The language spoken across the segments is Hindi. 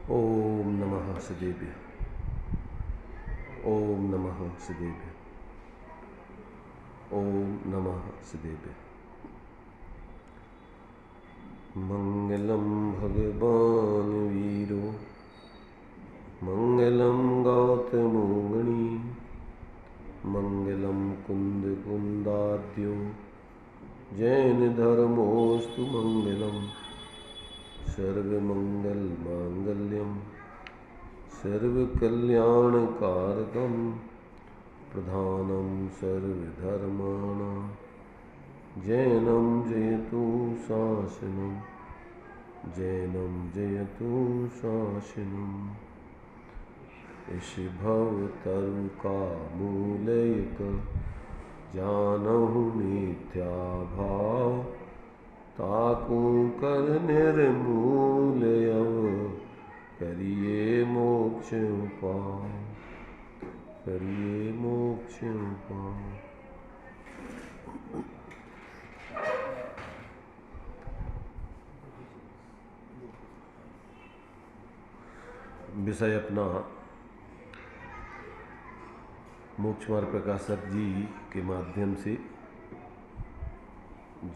ओम नमः सदेव्य। ओम नमः सदेव्य। ओम नमः सदेव्य। मंगलम भगवान वीरो मंगलम गौतमोगणी मंगलम कुंद कुंदाद्यो जैन धर्मोस्तु मंगलम सर्वमंगल मांगल्यम सर्वकल्याणकारकम प्रधानम सर्वधर्माणां जैनम जयतु शासनम जैनम जयतु शासनम। इस भवतरुका मूलयक जानहु मिथ्या भाव ताकू कर निर्मूलयव करिए मोक्ष पाओ करिए मोक्ष पाओ। विषय अपना मोक्ष मार्ग प्रकाशक जी के माध्यम से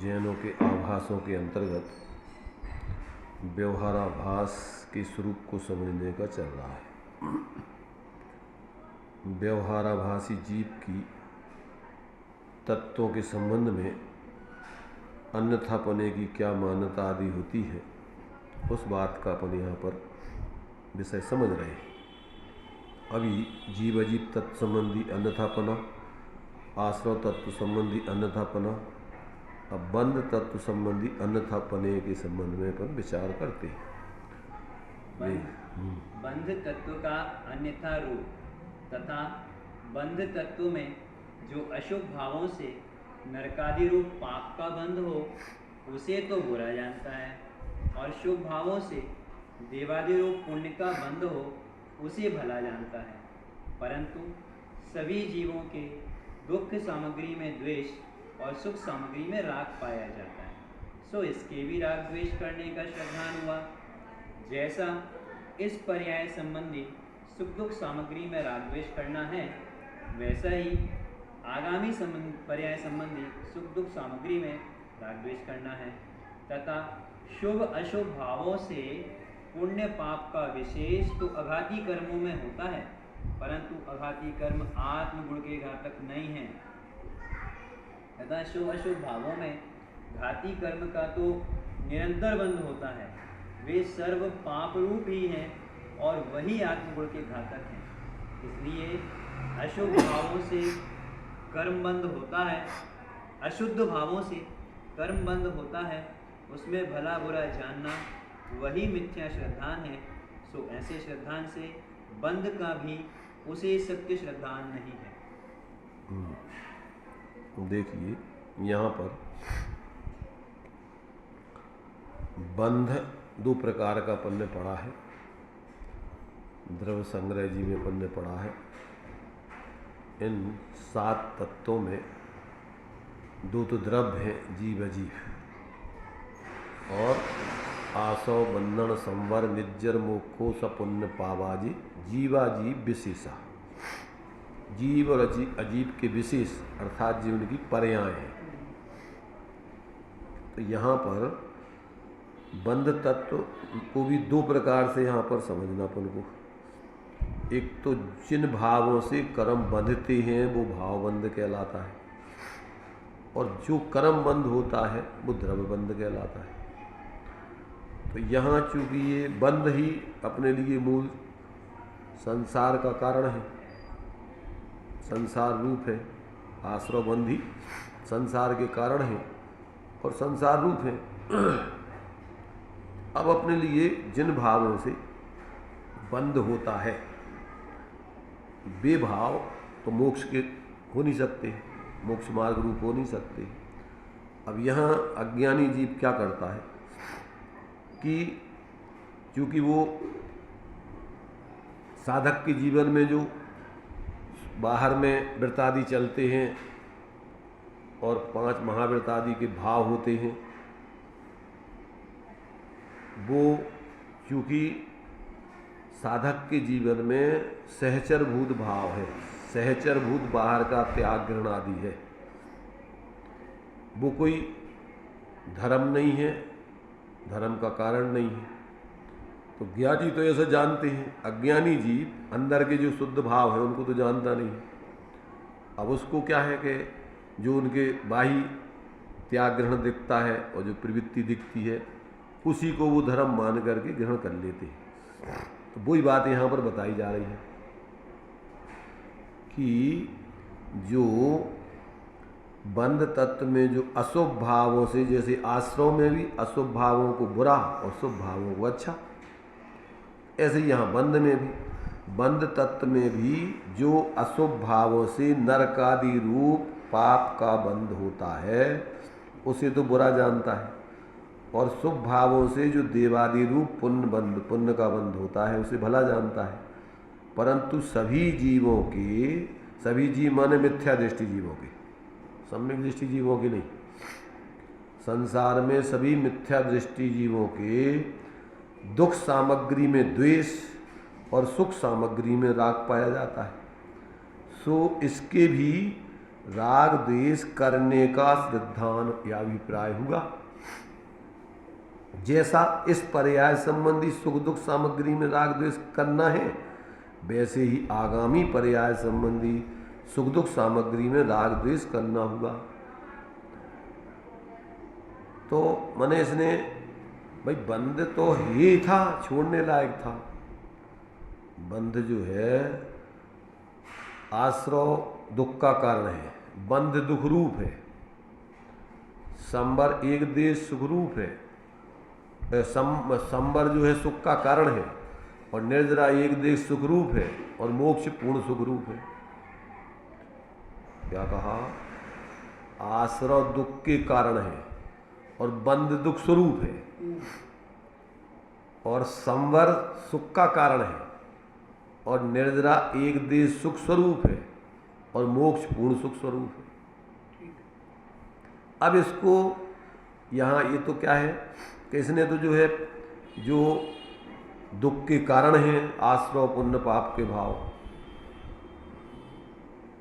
जैनों के आभासों के अंतर्गत व्यवहाराभास के स्वरूप को समझने का चल रहा है। व्यवहाराभासी जीव की तत्वों के संबंध में अन्यथापने की क्या मान्यता आदि होती है, उस बात का अपन यहाँ पर विषय समझ रहे हैं। अभी जीव अजीव तत्व संबंधी अन्यथापना, आश्रव तत्व संबंधी अन्यथापना, अब बंध तत्व संबंधी अन्यथापने के संबंध में अपन विचार करते हैं। बंध तत्व का अन्यथा रूप तथा बंध तत्व में जो अशुभ भावों से नरकादि रूप पाप का बंध हो उसे तो बुरा जानता है, और शुभ भावों से देवादि रूप पुण्य का बंध हो उसे भला जानता है। परंतु सभी जीवों के दुख सामग्री में द्वेष और सुख सामग्री में राग पाया जाता है, सो इसके भी राग द्वेष करने का श्रद्धान हुआ। जैसा इस पर्याय संबंधी सुख दुख सामग्री में राग द्वेष करना है, वैसा ही आगामी पर्याय संबंधी सुख दुख सामग्री में राग द्वेष करना है। तथा शुभ अशुभ भावों से पुण्य पाप का विशेष तो अघाती कर्मों में होता है, परंतु अघाती कर्म आत्मगुण के घातक नहीं है। तथा शुभ अशुभ भावों में घाती कर्म का तो निरंतर बंध होता है, वे सर्व पाप रूप ही हैं और वही आत्मगुण के घातक हैं। इसलिए अशुभ भावों से कर्म बंध होता है, अशुद्ध भावों से कर्म बंध होता है, उसमें भला बुरा जानना वही मिथ्या श्रद्धान है। सो ऐसे श्रद्धान से बंध का भी उसे सत्य श्रद्धान नहीं है। देखिए यहाँ पर बंध दो प्रकार का अपन ने पढ़ा है। द्रव्य संग्रह जी में अपन ने पढ़ा है। इन 7 तत्वों में 2 तो द्रव्य हैं, जीव अजीव, और आसव बंधन संवर निज्जर मोक्षो सपुण्य पावाजी जीवा जीव विशेषा। जीव और अजीव के विशेष अर्थात जीवन की पर्याय हैं। तो यहाँ पर बंध तत्व को भी 2 प्रकार से यहाँ पर समझना अपन को। एक तो जिन भावों से कर्म बंधते हैं वो भावबंध कहलाता है, और जो कर्म बंध होता है वो द्रव्य बंध कहलाता है। तो यहाँ चूंकि ये बंध ही अपने लिए मूल संसार का कारण है, संसार रूप है, आश्रव बंध ही संसार के कारण है और संसार रूप है। अब अपने लिए जिन भावों से बंध होता है वे भाव तो मोक्ष के हो नहीं सकते, मोक्ष मार्ग रूप हो नहीं सकते। अब यहाँ अज्ञानी जीव क्या करता है कि चूँकि वो साधक के जीवन में जो बाहर में वृत्तादि चलते हैं और 5 महावृत्तादि के भाव होते हैं, वो चूँकि साधक के जीवन में सहचरभूत भाव है, सहचरभूत बाहर का त्याग ग्रहण आदि है। वो कोई धर्म नहीं है, धर्म का कारण नहीं है। तो ज्ञानी तो ऐसा जानते हैं, अज्ञानी जीव अंदर के जो शुद्ध भाव है उनको तो जानता नहीं। अब उसको क्या है कि जो उनके बाह्य त्याग ग्रहण दिखता है और जो प्रवृत्ति दिखती है उसी को वो धर्म मान करके ग्रहण कर लेते हैं। तो वही बात यहाँ पर बताई जा रही है कि जो बंध तत्व में जो अशुभ भावों से, जैसे आश्रव में भी अशुभ भावों को बुरा और शुभ भावों को अच्छा, ऐसे यहाँ बंध में भी, बंध तत्व में भी जो अशुभ भावों से नरकादि रूप पाप का बंध होता है उसे तो बुरा जानता है, और शुभ भावों से जो देवादि रूप पुण्य बंध, पुण्य का बंध होता है उसे भला जानता है। परंतु सभी जीवों के, सभी जीव माने मिथ्या दृष्टि जीवों के, सम्यक दृष्टि जीवों की नहीं, संसार में सभी मिथ्या दृष्टि जीवों के दुख सामग्री में द्वेष और सुख सामग्री में राग पाया जाता है। सो इसके भी राग द्वेष करने का सिद्धांत या अभिप्राय हुआ। जैसा इस पर्याय संबंधी सुख दुख सामग्री में राग द्वेष करना है, वैसे ही आगामी पर्याय संबंधी सुख दुख सामग्री में राग द्वेष करना होगा। तो मैंने इसने भाई बंध तो ये था, छोड़ने लायक था। बंध जो है आश्रव दुख का कारण है, बंध दुख रूप है, संबर एक देश सुख रूप है, संबर जो है सुख का कारण है, और निर्जरा एक देश सुख रूप है, और मोक्ष पूर्ण सुख रूप है। क्या कहा? आश्रव दुख के कारण है और बंध दुख स्वरूप है, और संवर सुख का कारण है, और निर्जरा एक देश सुख स्वरूप है, और मोक्ष पूर्ण सुख स्वरूप है। अब इसको यहाँ ये तो क्या है कि इसने तो जो है जो दुख के कारण है आश्रव पुण्य पाप के भाव,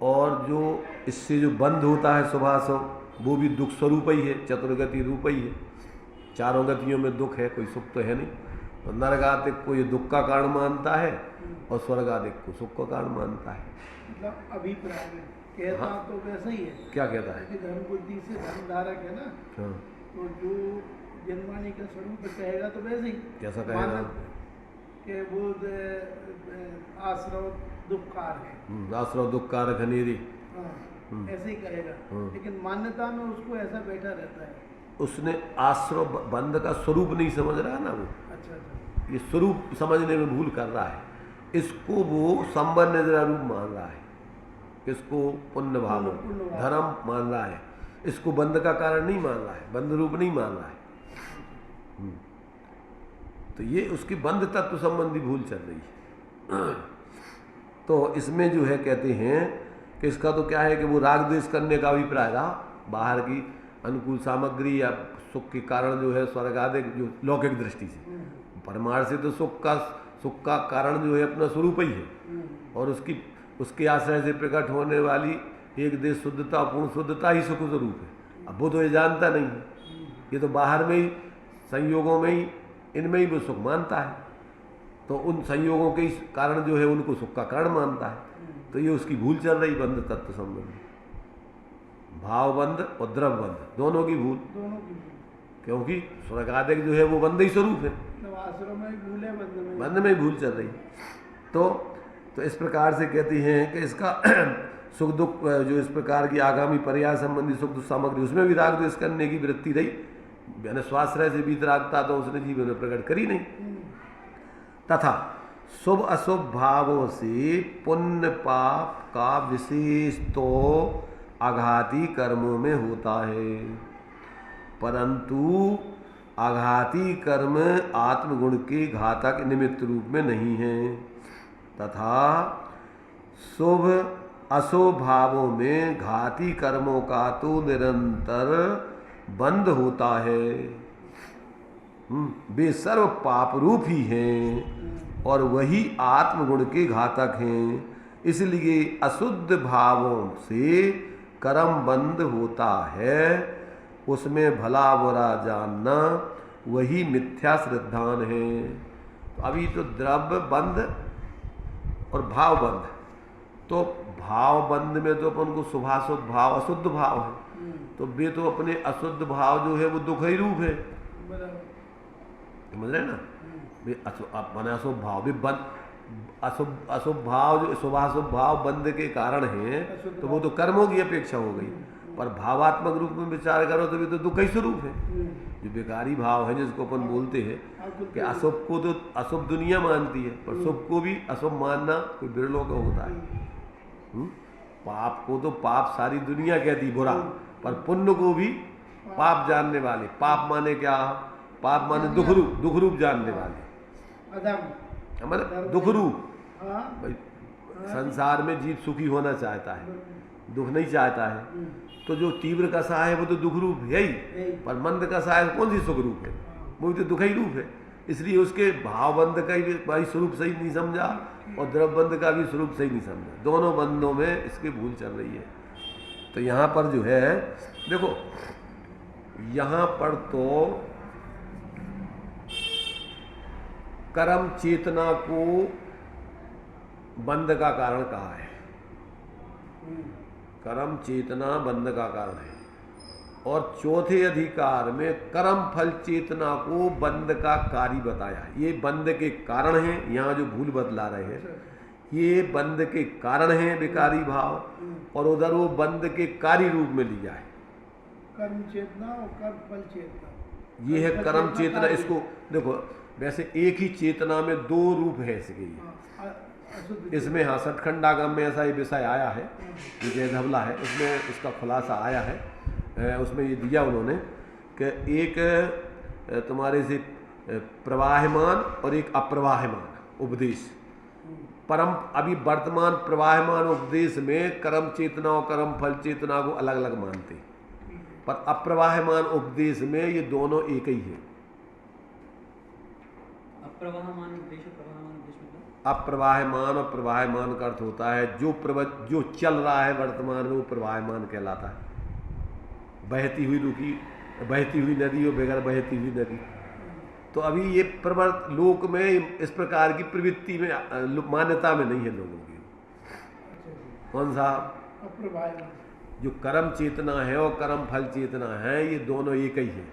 और जो इससे जो बंध होता है शुभाशुभ वो भी दुख स्वरूप ही है, चतुर्गति रूप ही है। चारों गतियों में दुख है, कोई सुख तो है नहीं। तो नरकादिक को ये दुख का कारण मानता है और स्वर्गादिक को सुख का कारण मानता है। मतलब अभिप्राय में कहता हाँ? तो वैसा ही है। क्या कहता है? धर्म बुद्धि से धर्म धारक है ना। हाँ। तो जो जन्माने का स्वरूप कहेगा तो वैसे ही कैसा कहेगा कि वो आश्रव दुखकार है, आश्रव दुखकार खनीरी, ऐसे ही कहेगा। लेकिन मान्यता में उसको ऐसा बैठा रहता है। उसने आश्रव बंध का स्वरूप नहीं समझ रहा है ना वो। अच्छा। ये स्वरूप समझने में भूल कर रहा है। इसको वो संबंध निर्जरा रूप मान रहा है, इसको पुण्य भाव धर्म मान रहा है, इसको बंध का कारण नहीं मान रहा है, बंध रूप नहीं मान रहा है। तो ये उसकी बंध तत्व संबंधी भूल चल रही है। तो इसमें जो है कहते हैं कि इसका तो क्या है कि वो राग द्वेष करने का अभिप्राय रहा, बाहर की अनुकूल सामग्री या सुख के कारण जो है स्वर्ग आदि जो लौकिक दृष्टि से, परमार्थ से तो सुख का कारण जो है अपना स्वरूप ही है, और उसके आश्रय से प्रकट होने वाली एक देश शुद्धता पूर्ण शुद्धता ही सुख स्वरूप है। अब वो तो ये जानता नहीं है, ये तो बाहर में ही संयोगों में ही इनमें ही वो सुख मानता है, तो उन संयोगों के कारण जो है उनको सुख का कारण मानता है। तो ये उसकी भूल चल रही बंध तत्व संबंधी, भाव बंध और द्रव बंध दोनों की भूल, क्योंकि स्वर्गादिक जो है वो बंध ही स्वरूप है, बंध में ही भूल चल रही। तो इस प्रकार से कहती हैं कि इसका सुख दुख जो इस प्रकार की आगामी पर्याय संबंधी सुख दुख सामग्री उसमें भी राग द्वेष करने की वृत्ति रही, यानी स्वाश्रय से बीतरागता तो उसने जीवन में प्रकट करी नहीं। तथा शुभ अशुभ भावों से पुण्य पाप का विशेष तो आघाती कर्मों में होता है, परंतु आघाती कर्म आत्मगुण के घातक निमित्त रूप में नहीं है। तथा शुभ अशुभ भावों में घाती कर्मों का तो निरंतर बंध होता है, वे सर्व पाप रूप ही हैं, और वही आत्मगुण के घातक हैं। इसलिए अशुद्ध भावों से कर्म बंध होता है, उसमें भला बुरा जानना वही मिथ्या श्रद्धान है। तो अभी तो द्रव्य बंध और भाव बंध, तो भाव बंध में तो अपन को शुभाशुभ भाव अशुद्ध भाव है, तो वे तो अपने अशुद्ध भाव जो है वो दुख ही रूप है, समझ रहे ना। वे अपने अशुभ भाव भी बंद, अशुभ भाव जो शुभाशुभ भाव बंध के कारण है, तो वो तो कर्मों की अपेक्षा हो गई। पर भावात्मक रूप में विचार करो तो भी तो दुख ही स्वरूप है। जो बेकारी भाव है जिसको अपन बोलते हैं कि अशुभ को तो अशुभ दुनिया मानती है, पर शुभ को भी अशुभ मानना कोई बिरलों का होता है। पाप को तो पाप सारी दुनिया कहती बुरा, पर पुण्य को भी पाप जानने वाले, पाप माने क्या, पाप माने दुख रूप जानने वाले, मतलब दुख रूप। भाई संसार में जीव सुखी होना चाहता है, दुख नहीं चाहता है, तो जो तीव्र कसा है वो तो दुख रूप है ही, पर मंद कसा है कौन सी सुख रूप है, वो तो दुख ही रूप है। इसलिए उसके भावबंध का भी भाई स्वरूप सही नहीं समझा और द्रव्यबंध का भी स्वरूप सही नहीं समझा, दोनों बंधों में इसकी भूल चल रही है। तो यहाँ पर जो है देखो, यहाँ पर तो कर्म चेतना को बंध का कारण कहा है, कर्म चेतना बंध का कारण है, और चौथे अधिकार में कर्म फल चेतना को बंध का कार्य बताया है। ये बंध के कारण हैं, यहाँ जो भूल बतला रहे हैं ये बंध के कारण हैं विकारी भाव, और उधर वो बंध के कार्य रूप में लिया है कर्म चेतना और कर्म फल चेतना। ये है कर्म चेतना। इसको देखो, वैसे एक ही चेतना में दो रूप है इसके, इसमें हाँ सतखंडागम में ऐसा ये विषय आया है, जय धवला है उसमें इसका खुलासा आया है। उसमें ये दिया उन्होंने कि एक तुम्हारे से प्रवाहमान और एक अप्रवाहमान उपदेश। परम अभी वर्तमान प्रवाहमान उपदेश में कर्म चेतना और कर्म फल चेतना को अलग अलग मानते, पर अप्रवाहमान उपदेश में ये दोनों एक ही है। अप्रवाहमान उपदेश और प्रवाहमान उपदेश मतलब अप्रवाहमान और प्रवाहमान का अर्थ होता है जो चल रहा है वर्तमान में वो प्रवाहमान कहलाता है। बहती हुई रुकी, बहती हुई नदी और बगैर बहती हुई नदी। तो अभी ये प्रवर्त लोक में इस प्रकार की प्रवृत्ति में मान्यता में नहीं है लोगों की। कौन सा? अप्रवाहमान। जो कर्म चेतना है और कर्म फल चेतना है ये दोनों एक ही है।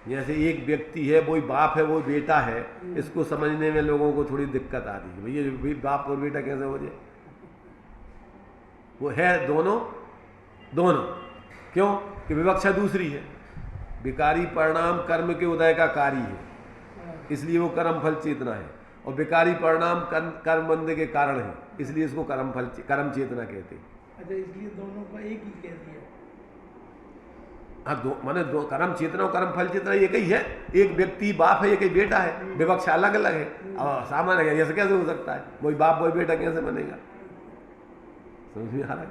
जैसे एक व्यक्ति है, वही बाप है, वो बेटा है, इसको समझने में लोगों को थोड़ी दिक्कत आती है। भैया बाप और बेटा कैसे हो जाए? वो है दोनों दोनों। क्यों? कि विवक्षा दूसरी है। विकारी परिणाम कर्म के उदय का कार्य है, इसलिए वो कर्म फल चेतना है, और विकारी परिणाम कर्म बंध के कारण है, इसलिए इसको कर्म चेतना कहते हैं। अच्छा, इसलिए दोनों को एक ही कह दिया। हाँ, माने दो कर्म चेतना और कर्म फल चेतना एक ही है। एक व्यक्ति बाप है, एक ही बेटा है, विवक्षा अलग अलग है। अब सामान्य है, ऐसे कैसे हो सकता है? वही बाप वही बेटा कैसे बनेगा? समझ में आ रहा है?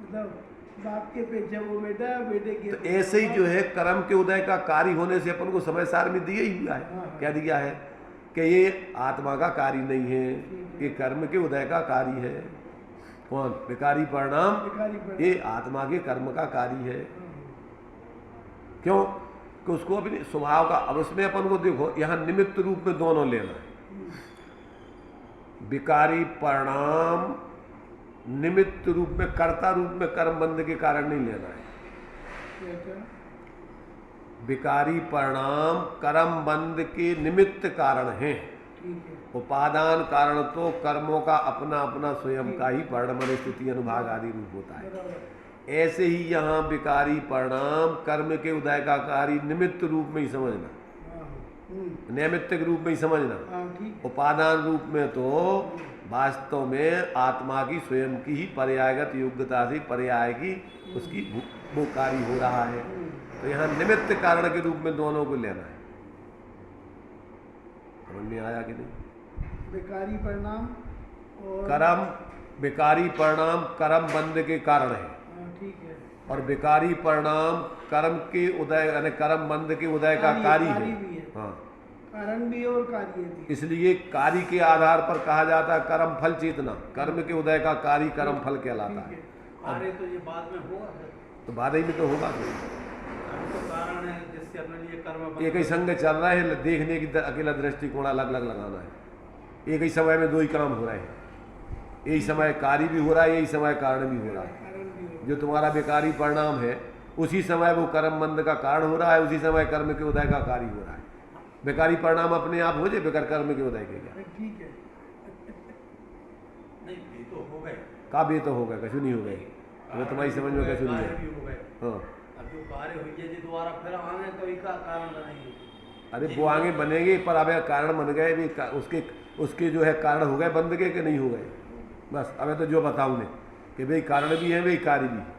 मतलब बाप के पीछे वो बेटा, बेटे के तो ऐसे ही जो है कर्म के उदय का कार्य होने से अपन को समय सार में दिया ही हुआ है। क्या दिया है? कि ये आत्मा का कार्य नहीं है, ये कर्म के उदय का कार्य है। कौन? विकारी परिणाम ये आत्मा के कर्म का कार्य है। क्यों? कि उसको अपने स्वभाव का, अब उसमें अपन को देखो यहाँ निमित्त रूप में दोनों लेना है। विकारी परिणाम निमित्त रूप में, कर्ता रूप में कर्म बंध के कारण नहीं लेना है। विकारी परिणाम कर्म बंध के निमित्त कारण है। उपादान कारण तो कर्मों का अपना अपना स्वयं का ही परिणाम स्थिति अनुभाग आदि रूप होता है। ऐसे ही यहाँ विकारी परिणाम कर्म के उदय का कार्य निमित्त रूप में ही समझना, नैमित्तिक रूप में ही समझना। उपादान रूप में तो वास्तव में आत्मा की स्वयं की ही पर्यायगत योग्यता से पर्याय की उसकी वो कार्य हो रहा है। तो यहाँ निमित्त कारण के रूप में दोनों को लेना है। समझ में आया कि नहीं? विकारी परिणाम और कर्म, विकारी परिणाम कर्म बंध के कारण है, ठीक है, और विकारी परिणाम कर्म के उदय यानी कर्म बंध के उदय का कार्य है। हाँ, कारण भी और कार्य भी। इसलिए कार्य के आधार पर कहा जाता है कर्म फल चेतना। कर्म के उदय का कार्य कर्म फल कहलाता है। कार्य तो ये बाद में होगा, तो बाद ही में तो होगा। अभी तो कारण है जिससे अपने लिए कर्म एक ही संग चल रहा है, देखने की अकेला दृष्टिकोण अलग अलग लगाना है। एक ही समय में दो ही काम हो रहे हैं। यही समय कार्य भी हो रहा है, यही समय कारण भी हो रहा है। कारण भी हो। जो तुम्हारा बेकारी परिणाम है उसी समय वो कर्म बंध का कारण हो रहा है, उसी समय कर्म के उदय का कार्य हो रहा है। बेकारी परिणाम अपने आप हो जाए, बेकार कर्म के उदय के क्या? ठीक है। नहीं, ये तो हो गए। का भी तो हो गए, कछु नहीं हो गए। अगर तुम्हारी समझ में कछु नहीं कार्य है। भी हो गए। हाँ, अब जो कार्य हुई है जी दोबारा फिर आने तो इसका कारण बनेंगे। अरे वो आगे बनेंगे, पर अब कारण बन गए भी, उसके जो है कारण हो गए बंद के कि नहीं हो गए। बस अब तो जो बताऊँ ने कि भाई कारण भी है, भाई कार्य भी है।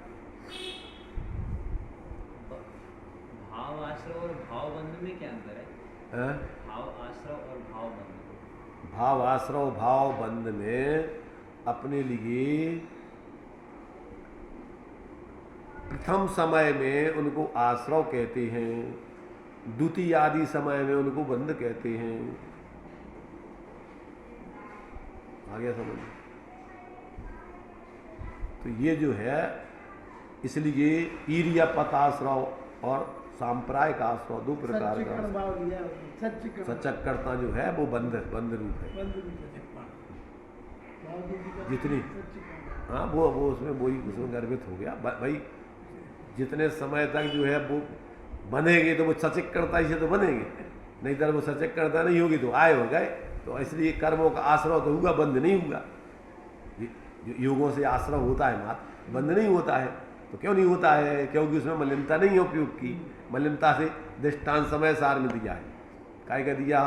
भाव आश्रय और भाव बंध में क्या अंतर है? हैं? भाव आश्रय और भाव बंध। भाव आश्रव भाव बंध में अपने लिए प्रथम समय में उनको आश्रव कहते हैं, द्वितीय आदि समय में उनको बंध कहते हैं। आ गया समझ? तो ये जो है, इसलिए ईर्य पताश्रव और सांप्रायिक आश्रव दो प्रकार का। सच्चिकरण भाव लिया उसने, सच्चिकरण। सचक्करता जो है वो बंध रूप है। बंद रूप है। भाव दीदी का जितनी सच्चिकरण। हाँ वो उसमें वही उसमें गर्भित हो गया भाई। जितने समय तक जो है वो बनेंगे तो वो सचक्करता ही से तो बनेंगे, नहीं तो वो सचक्करता नहीं होगी तो आए हो गए। तो इसलिए कर्मों का आश्रव तो होगा, बंद नहीं होगा। योगों से आश्रव होता है मात्र, बंद नहीं होता है। तो क्यों नहीं होता है? क्योंकि उसमें मलिनता नहीं है उपयोग की। मलिनता से दृष्टांत समय सार में दिया है। काय का दिया?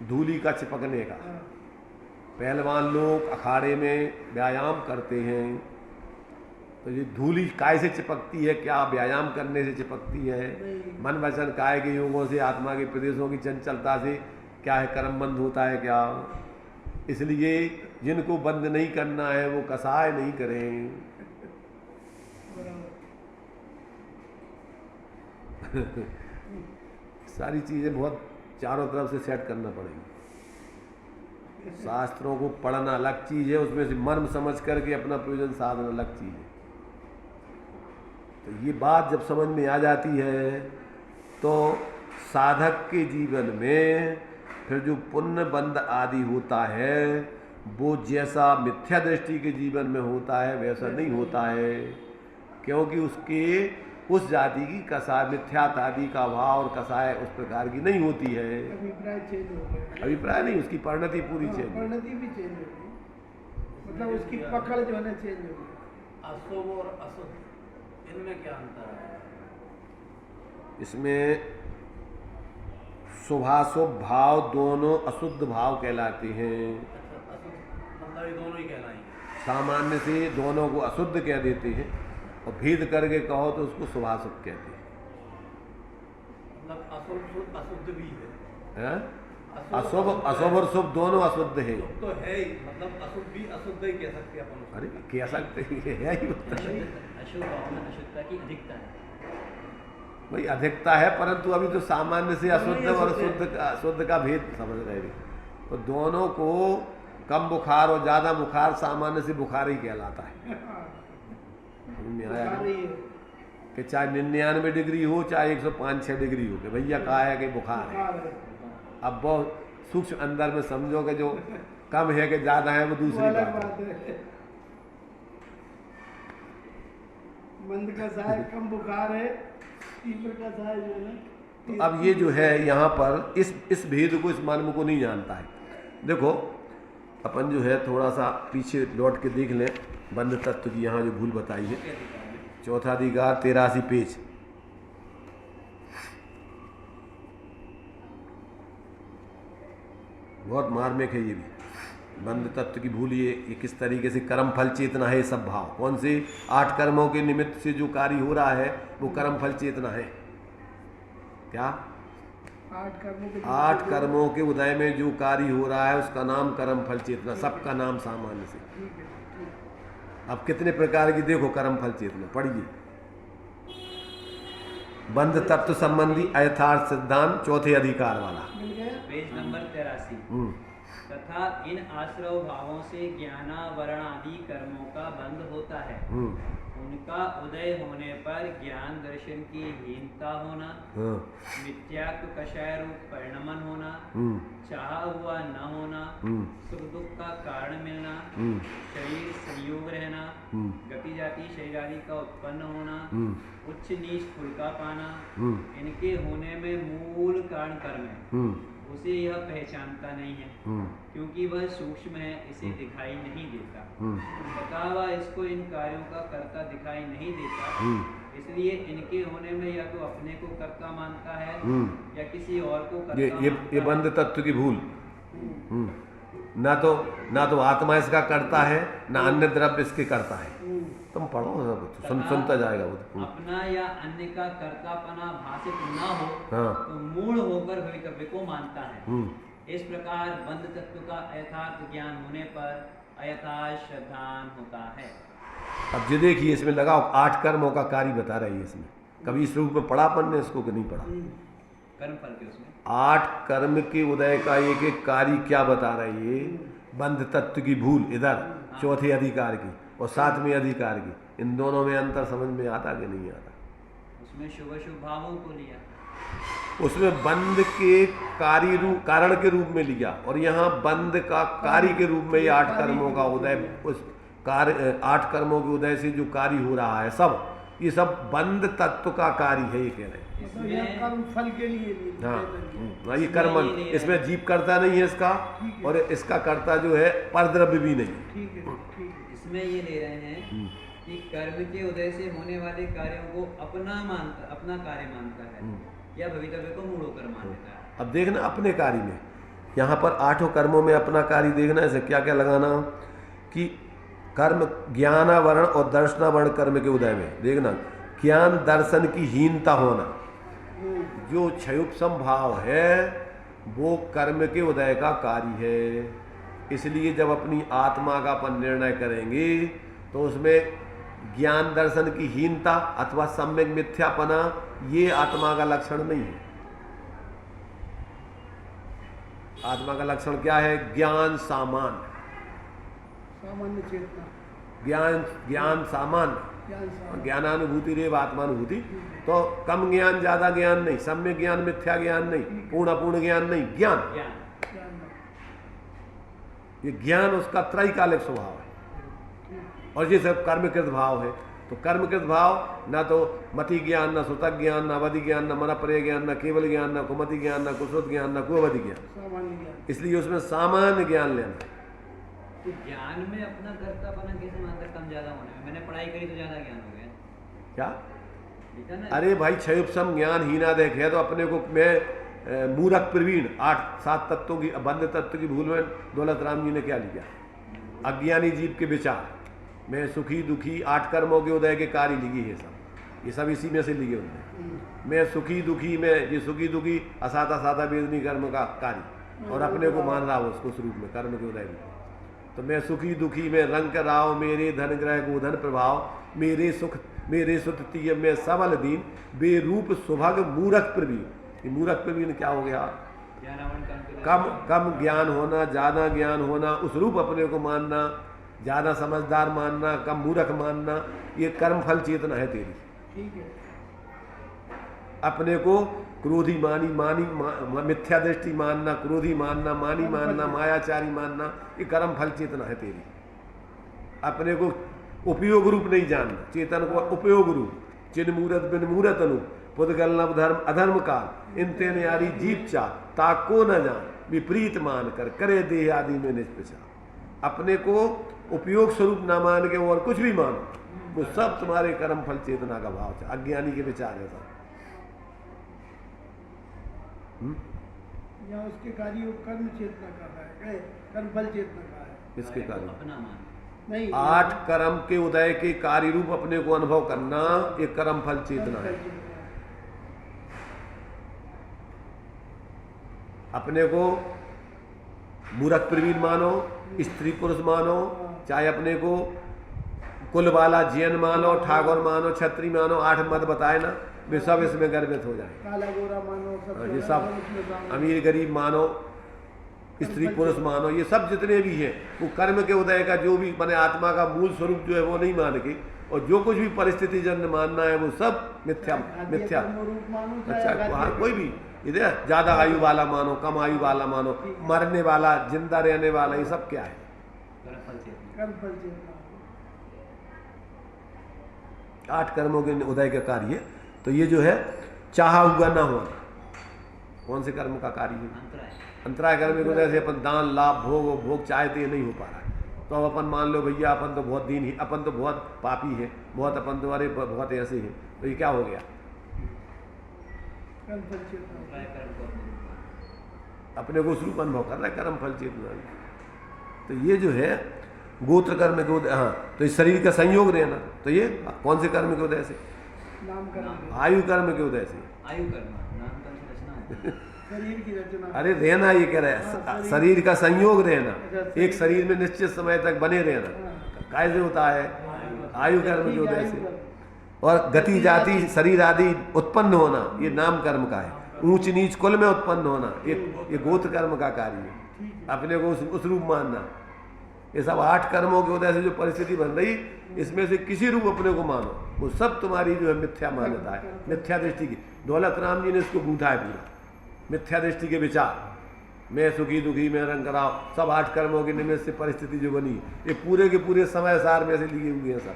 धूली का चिपकने का। पहलवान लोग अखाड़े में व्यायाम करते हैं, तो ये धूली काय से चिपकती है? क्या व्यायाम करने से चिपकती है? मन वचन काय के योगों से, आत्मा के प्रदेशों की चंचलता से क्या है? कर्म बंद होता है क्या? इसलिए जिनको बंद नहीं करना है वो कसाय नहीं करें। सारी चीजें बहुत चारों तरफ से सेट करना पड़ेगी। शास्त्रों को पढ़ना अलग चीज है, उसमें से मर्म समझ करके अपना प्रयोजन साधन अलग चीज है। तो ये बात जब समझ में आ जाती है तो साधक के जीवन में फिर जो पुण्य बंध आदि होता है वो जैसा मिथ्या दृष्टि के जीवन में होता है वैसा नहीं होता है। क्योंकि उसके उस जाति की कसाय मिथ्यात आदि का भाव और कसाय उस प्रकार की नहीं होती है। अभिप्राय चेंज हो गया। अभिप्राय नहीं, उसकी परिणति पूरी चेंज। परिणति भी चेंज हो गई, मतलब उसकी पकड़ जो है ना चेंज हो गई। अशुभ और अशुभ इनमें क्या अंतर है? इसमें शुभाशुभ भाव दोनों अशुद्ध भाव कहलाते हैं। अच्छा, अशुभ मतलब ये दोनों ही कहलाएंगे। सामान्य से दोनों को अशुद्ध कह देते हैं और भेद करके कहो तो उसको शुभाशुभ कहते हैं। मतलब अशुभ अशुद्ध भी है। हैं? अशुभ और शुभ दोनों अशुद्ध है। तो है ही, मतलब अशुभ भी अशुद्ध ही कह सकते हैं अपन उसको। अरे कह सकते हैं, है ही होता है। अशुभ भाव में अशुद्धता की अधिकता है। भाई अधिकता है, परंतु अभी तो सामान्य से अशुद्ध और शुद्ध का भेद समझ रहे हैं। तो दोनों को कम बुखार और ज्यादा बुखार सामान्य से बुखार ही कहलाता है। समझ में आया कि चाहे 99 डिग्री हो चाहे 105-6 डिग्री हो, कि भैया कहा है कि बुखार है। अब बहुत सूक्ष्म अंदर में समझो कि जो कम है कि ज्यादा है वो दूसरी बात है। मंद का साय कम बुखार है, तीव्र का साय जो है। तो अब ये जो है यहाँ पर इस भेद को, इस मर्म को नहीं जानता है। देखो अपन जो है थोड़ा सा पीछे लौट के देख लें बंध तत्व की यहाँ जो भूल बताई है। चौथा अधिकार 83 पेज। बहुत मार्मिक है ये भी। बंध तत्व की भूल ये किस तरीके से कर्म फल चेतना है। सब भाव कौन से 8 कर्मों के निमित्त से जो कार्य हो रहा है वो कर्म फल चेतना है। क्या 8 कर्मों के उदय में जो कार्य हो रहा है उसका नाम कर्म फल चेतना, सबका नाम सामान्य से। अब कितने प्रकार की देखो कर्म फल चेतना, पढ़िए। बंध तत्व संबंधी अयथार्थ सिद्धांत चौथे अधिकार वाला। मिल गया। Page number 83। तथा इन आश्रव भावों से ज्ञानावरण आदि कर्मों का बंध होता है। उनका उदय होने पर ज्ञान दर्शन की हीनता होना, मिथ्यात्व कषाय रूप परिणमन होना, चाहा हुआ न होना, सुख दुख का कारण मिलना, शरीर संयोग रहना, गति जाति शरीर आदि का उत्पन्न होना, उच्च नीच फल का पाना, इनके होने में मूल कारण कर्म है। उसे यह पहचानता नहीं है क्योंकि वह सूक्ष्म है, इसे दिखाई नहीं देता। तथा वह इसको इन कार्यों का कर्ता दिखाई नहीं देता, इसलिए इनके होने में या तो अपने को कर्ता मानता है या किसी और को कर्ता मानता है। ये बंध तत्व की भूल। ना तो आत्मा इसका करता है, ना अन्य द्रव्य इसके करता है। तुम पढ़ो सुनता जाएगा वो। अपना या अन्य का कर्तापना भाषित न हो हाँ। तो मूढ़ होकर भवितव्य को मानता है। इस प्रकार बंध तत्व का यथार्थ ज्ञान होने पर अयथार्थ श्रद्धान होता है। अब ये देखिए, इसमें लगाओ 8 कर्मों का कार्य बता रही है। इसमें कभी इस रूप में पढ़ा अपन ने इसको कि नहीं पढ़ा? कर्म फल के उसमें 8 कर्म के उदय का एक एक कार्य क्या बता रही है? बंध तत्व की भूल इधर चौथे अधिकार की और 7वें अधिकार की, इन दोनों में अंतर समझ में आता कि नहीं आता? उसमें शुभ शुभ भावों को लिया, उसमें बंध के कारण के रूप में लिया और यहाँ बंध का कार्य के रूप में ये 8 कर्मों का उदय, उस कार्य 8 कर्मों के उदय से जो कार्य हो रहा है ये सब बंध तत्व का कार्य है, ये कह रहे हैं। कर्म फल के लिए हाँ, ये कर्म, इसमें जीव करता नहीं है इसका, और इसका कर्ता जो है परद्रव्य भी नहीं। ठीक है, ठीक है। इसमें ये ले रहे हैं कि कर्म के उदय से होने वाले कार्यों को अपना कार्य मानता है या भवितव्य को मूढ़ होकर मान लेता है। अब देखना अपने कार्य में, यहाँ पर 8 कर्मों में अपना कार्य देखना, ऐसे क्या क्या लगाना कि कर्म ज्ञानावरण और दर्शनावरण कर्म के उदय में देखना, ज्ञान दर्शन की हीनता होना, जो क्षयुपसम भाव है वो कर्म के उदय का कार्य है। इसलिए जब अपनी आत्मा का अपन निर्णय करेंगे तो उसमें ज्ञान दर्शन की हीनता अथवा सम्यक मिथ्यापना ये आत्मा का लक्षण नहीं है। आत्मा का लक्षण क्या है? ज्ञान सामान्य, सामान्य चेतना, ज्ञान सामान्य, ज्ञानानुभूति रेव आत्मानुभूति। तो कम ज्ञान ज्यादा ज्ञान नहीं, सम्यक ज्ञान मिथ्या ज्ञान नहीं, पूर्ण अपूर्ण ज्ञान नहीं, ज्ञान। ये ज्ञान उसका त्रैकालिक स्वभाव है। और ये सब कर्मकृत भाव है, तो कर्मकृत भाव ना तो मति ज्ञान, ना सुतक ज्ञान, ना अवधि ज्ञान, ना मनप्रय ज्ञान, ना केवल ज्ञान, ना कुमति ज्ञान, ना कुश्रुत ज्ञान, ना कुअवधि ज्ञान। इसलिए उसमें सामान्य ज्ञान लेना। तो ज्ञान में अपना कर्तापना कैसे मानता? कम ज्यादा होने में, मैंने पढ़ाई करी तो ज्यादा ज्ञान हो गया क्या? अरे भाई क्षयुपसम ज्ञान हीना देखे तो अपने को मैं मूरख प्रवीण 8-7 तत्वों की बंध तत्व की भूल में दौलत राम जी ने क्या लिया? अज्ञानी जीव के विचार में सुखी दुखी 8 कर्मों के उदय के कार्य लिए है सब, ये सब इसी में से लिए उन्होंने। मैं सुखी दुखी में ये सुखी दुखी असाता साता वेदनी कर्म का कार्य, और अपने को मान रहा हो उसको स्वरूप में कर्म के उदय में। तो मैं सुखी दुखी में रंग राव मेरे धन ग्रह गोधन प्रभाव, मेरे सुख मेरे सुतीय में सबल दीन, बेरूप सुभग मूरख प्रवीण। ये मूरख प्रवीण क्या हो गया? कम ज्ञान होना, ज्यादा ज्ञान होना, उस रूप अपने को मानना, ज्यादा समझदार मानना, कम मूर्ख मानना, ये कर्म फल चेतना है तेरी। ठीक है। अपने को क्रोधी मानी मिथ्या दृष्टि मानना, क्रोधी मानना, मानी मानना, मायाचारी मानना, ये कर्म फल चेतना है तेरी। अपने को उपयोग रूप नहीं जानना, चेतन को उपयोग रूप, चिन्ह मूरत बिन मूरत अनु पुद्गल नव धर्म अधर्म काल, इन तेन यारी जीव चा ताको न जान, विपरीत मान कर करे देह आदि में निष्पचा। अपने को उपयोग स्वरूप न मान के और कुछ भी मानो, वो सब तुम्हारे कर्म फल चेतना का भाव है, अज्ञानी के विचार है सब। या उसके कार्य कर्म चेतना का है, कर्म फल चेतना का है। इसके कार्य अपना मान नहीं, 8 कर्म के उदय के कार्य रूप अपने को अनुभव करना, ये कर्म फल चेतना है। अपने को मूर्ख प्रवीण मानो, स्त्री पुरुष मानो, चाहे अपने को कुल वाला जैन मानो, ठाकुर मानो, छत्री मानो, 8 मत बताए ना, वे सब इसमें गर्भित हो जाए। काला गोरा मानो सब ये सब अमीर गरीब मानो, स्त्री पुरुष मानो, ये सब जितने भी हैं वो कर्म के उदय का जो भी माने आत्मा का मूल स्वरूप जो है वो नहीं मान के, और जो कुछ भी परिस्थिति जन्य मानना है वो सब मिथ्या मिथ्या। अच्छा हाँ, कोई भी इधर ज्यादा आयु वाला मानो, कम आयु वाला मानो, मरने वाला, जिंदा रहने वाला, ये सब क्या है? आठ कर्मों के उदय का कार्य। तो ये जो है चाहा हुआ ना होना, कौन से कर्म का कार्य है? अंतराय कर्म के उदय से अपन दान लाभ भोग चाहते ये नहीं हो पा रहा है। तो अब अपन मान लो भैया अपन तो बहुत दीन ही, अपन तो बहुत पापी है, बहुत अपन तुम्हारे बहुत ऐसे हैं, तो ये क्या हो गया? अपने को स्वरूप अनुभव कर रहा है कर्म फल चेतना। तो ये जो है गोत्र कर्म के उदय, हाँ तो इस शरीर का संयोग रहना, तो ये कौन से कर्म के उदय से? आयु कर्म के उदय से। आयु कर्म नाम कर्म रचना है। शरीर की रचना। अरे रहना ये कह रहा है, शरीर का संयोग रहना, एक शरीर में निश्चित समय तक बने रहना, कैसे होता है? आयु कर्म के उदय से। और गति जाति शरीर आदि उत्पन्न होना, ये नाम कर्म का है। ऊंच नीच कुल में उत्पन्न होना, ये गोत्र कर्म का कार्य है। अपने को उस रूप मानना, ये सब आठ कर्मों के उदय से जो परिस्थिति बन रही, इसमें से किसी रूप अपने को मानो, वो सब तुम्हारी जो है मिथ्या मान्यता है, मिथ्या दृष्टि की। दौलत राम जी ने इसको गूंथा है पूरा, मिथ्या दृष्टि के विचार, मैं सुखी दुखी मैं रंग कराओ, सब आठ कर्मों के निमित्त से परिस्थिति जो बनी, ये पूरे के पूरे समय सार में से लिए हुए हैं सब।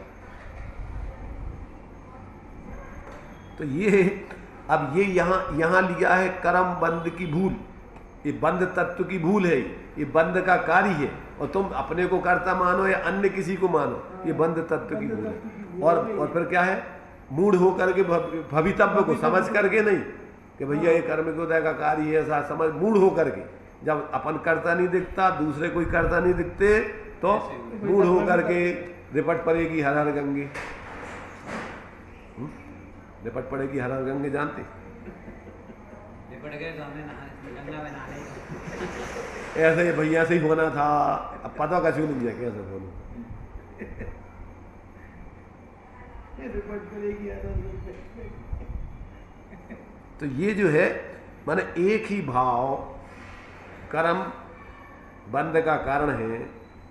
तो ये अब ये यहाँ लिया है कर्म बंध की भूल, ये बंध तत्व की भूल है, ये बंध का कार्य है, और तुम अपने को कर्ता मानो या अन्य किसी को मानो, ये बंध तत्व की भूल है। और फिर क्या है? मूढ़ होकर के भवितव्य को समझ करके नहीं कि भैया ये कर्म के उदय का कार्य है, ऐसा समझ, मूढ़ होकर के, जब अपन करता नहीं दिखता, दूसरे कोई करता नहीं दिखते, तो मूढ़ होकर के रिपट पड़ेगी हर हर गंगे। रिपट पड़ेगी हर हर गंगे, जानते? रिपट गए तो हमने गंगा में नहाए। ऐसे भैया से ही होना था, अब पता का क्यों नहीं है कैसे बोलूं। तो ये जो है माने एक ही भाव कर्म बंध का कारण है,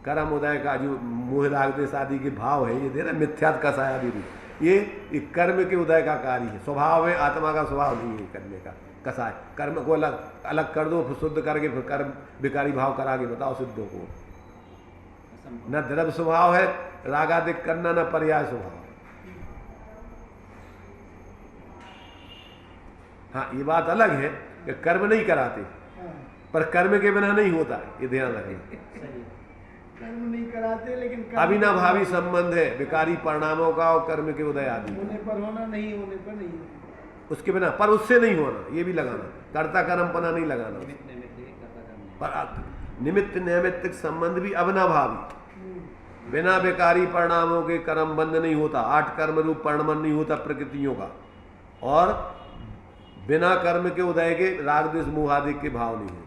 कर्म उदय का जो मोह राग देश आदि के भाव है, ये दे रहा मिथ्यात का साया भी ये कर्म के उदय का कार्य है। स्वभाव है, आत्मा का स्वभाव नहीं है करने का कसाय। कर्म को अलग अलग कर दो, फिर शुद्ध करके फिर कर्म विकारी भाव करा के बताओ सिद्धों को। न द्रव्य स्वभाव है रागादिक करना, न पर्याय स्वभाव। हाँ ये बात अलग है कि कर्म नहीं कराते, पर कर्म के बिना नहीं होता, ये ध्यान रखें। कर्म नहीं कराते, लेकिन अविनाभावी संबंध है विकारी परिणामों का और कर्म के उदय आदि। होने पर होना, नहीं होने पर नहीं, उसके बिना, पर उससे नहीं होना, ये भी लगाना, कर्ता कर्मपना नहीं लगाना, पर निमित्त नैमित्तिक संबंध भी अविनाभावी। बिना विकारी परिणामों के कर्म बंध नहीं होता, आठ कर्म रूप परिणाम नहीं होता प्रकृतियों का, और बिना कर्म के उदय के राग द्वेष मोह आदि के भाव नहीं होते,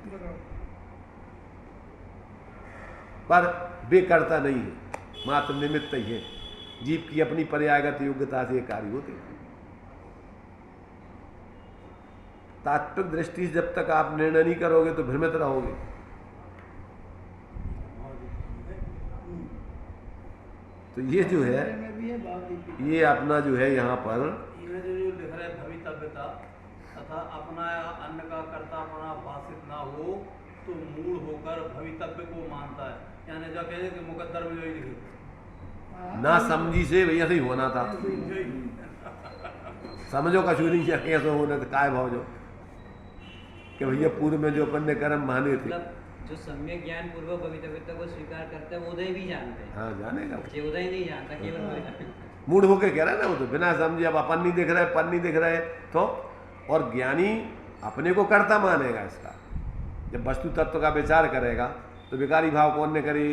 पर वे कर्ता नहीं है, मात्र निमित्त ही है। जीव की अपनी पर्यायगत योग्यता से कार्य होते हैं। तात्विक दृष्टि से जब तक आप निर्णय नहीं करोगे तो भ्रमित रहोगे। तो ये जो है, ये अपना जो है यहाँ पर जो लिख रहे भवितव्यता तथा अपना अन्न का कर्तापना भाषित ना हो तो मूढ़ होकर भवितव्य को मानता है। यानी जो कहते कि मुकद्दर में जो लिखे ना समझी से भैया से ही होना था, समझो कछु नहीं किया, कैसे होना था, काय भाव जो कि भैया पूर्व में जो अपन ने कर्म माने थे। जो सम्यक ज्ञान पूर्वक भवितव्यता को स्वीकार करते हैं वो उदय भी जानते हैं। हाँ जानेगा, जो उदय नहीं जानता केवल मूढ़ होके कह रहा है ना, वो तो बिना समझे, अब अपन नहीं दिख रहा है, पन नहीं दिख रहा है तो। और ज्ञानी अपने को कर्ता मानेगा इसका, जब वस्तु तत्व का विचार करेगा तो विकारी भाव कौन ने करे?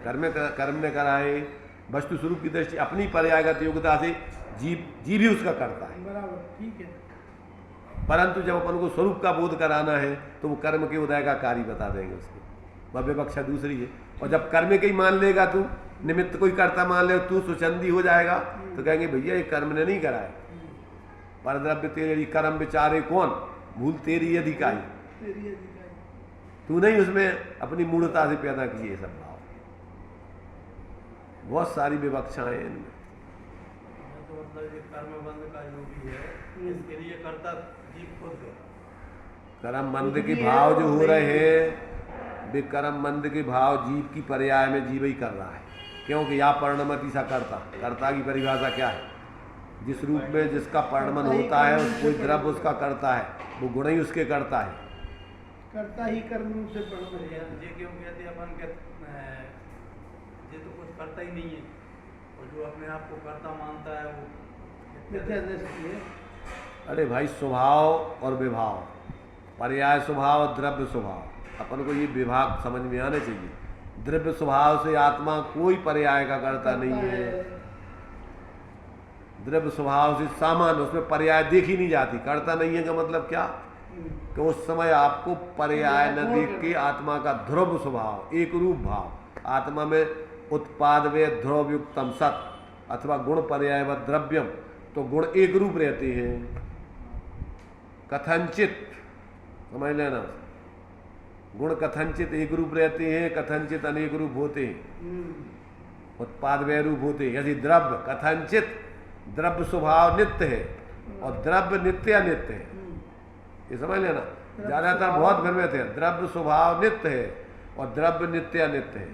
कर्म ने कराए। वस्तु स्वरूप की दृष्टि अपनी पर्यायगत योग्यता से जीव ही उसका करता है, बराबर, ठीक है। परंतु जब अपन को स्वरूप का बोध कराना है तो वो कर्म के उदय का कार्य बता देंगे उसको, वह विवक्षा दूसरी है। और जब कर्म के ही मान लेगा तू, निमित्त कोई कर्ता मान ले, तू सुचंदी हो जाएगा तो कहेंगे भैया ये कर्म ने नहीं कराए, परद्रव्य तेरी कर्म विचारे कौन, भूल तेरी अधिकाई, तेरी अधिकारी। तू नहीं उसमें अपनी मूर्ता से पैदा किए सब भाव। बहुत सारी विवक्षाएं हैं इनमें। तो मतलब ये कर्म बंध का जो भी है इसके लिए कर्ता जीव खुद है। कर्म बंध के भाव जो हो रहे हैं वे कर्म बंध के भाव जीव की पर्याय में जीव ही कर रहा है, क्योंकि या परिणमति सा कर्ता की परिभाषा क्या है, जिस रूप में जिसका परिणमन होता है कोई द्रव्य उसका करता है, वो गुण ही उसके करता है। करता ही कर्म रूप से पढ़ ये क्यों कहते हैं अपन के ये तो कुछ करता ही नहीं है, और जो अपने आप को कर्ता मानता है वो मिथ्या दृष्टि है। अरे भाई स्वभाव और विभाव, पर्याय स्वभाव और द्रव्य स्वभाव, अपन को ये विभाग समझ में आने चाहिए। द्रव्य स्वभाव से आत्मा कोई पर्याय का करता नहीं है, द्रव्य स्वभाव से सामान्य उसमें पर्याय देखी नहीं जाती। करता नहीं है का मतलब क्या, कि उस समय आपको पर्याय न देख के आत्मा का ध्रुव स्वभाव, एक रूप भाव, आत्मा में उत्पाद व ध्रुव युक्तम सत अथवा गुण पर्याय व द्रव्यम, तो गुण एक रूप रहते हैं। कथनचित समझ लेना, गुण कथनचित एक रूप रहते हैं, कथनचित अनेक रूप होते हैं, उत्पाद व रूप होते हैं। यदि द्रव्य कथनचित द्रव्य स्वभाव नित्य है और द्रव्य नित्य अनित्य है, ये समझ लेना। ज्यादातर बहुत भ्रमित है, द्रव्य स्वभाव नित्य है और द्रव्य नित्य अनित्य है।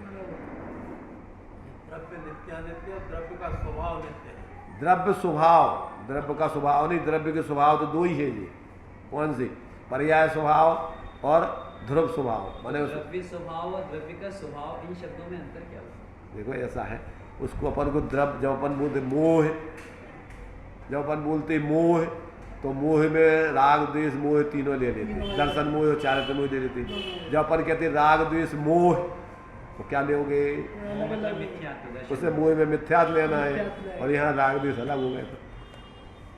द्रव्य नित्यानित्य और द्रव्य का स्वभाव नित्य है। द्रव्य स्वभाव, द्रव्य का स्वभाव नहीं, द्रव्य के स्वभाव तो दो ही है ये। कौन से, पर्याय स्वभाव और ध्रुव स्वभाव। माने द्रव्य स्वभाव और द्रव्य का स्वभाव, इन शब्दों में अंतर क्या होगा? देखो ऐसा है, उसको अपन को द्रव्य, जब अपन बोलते मोह, जब अपन बोलते मोह तो मोह में राग द्वेष मोह तीनों ले लेते, दर्शन मोह और चारित्र मोह ले लेते। जब अपन कहते राग द्वेष मोह तो क्या लोगे, मतलब मिथ्यात्व, उसे मोह में मिथ्यात्व लेना है, और यहाँ राग द्वेष अलग हो गए।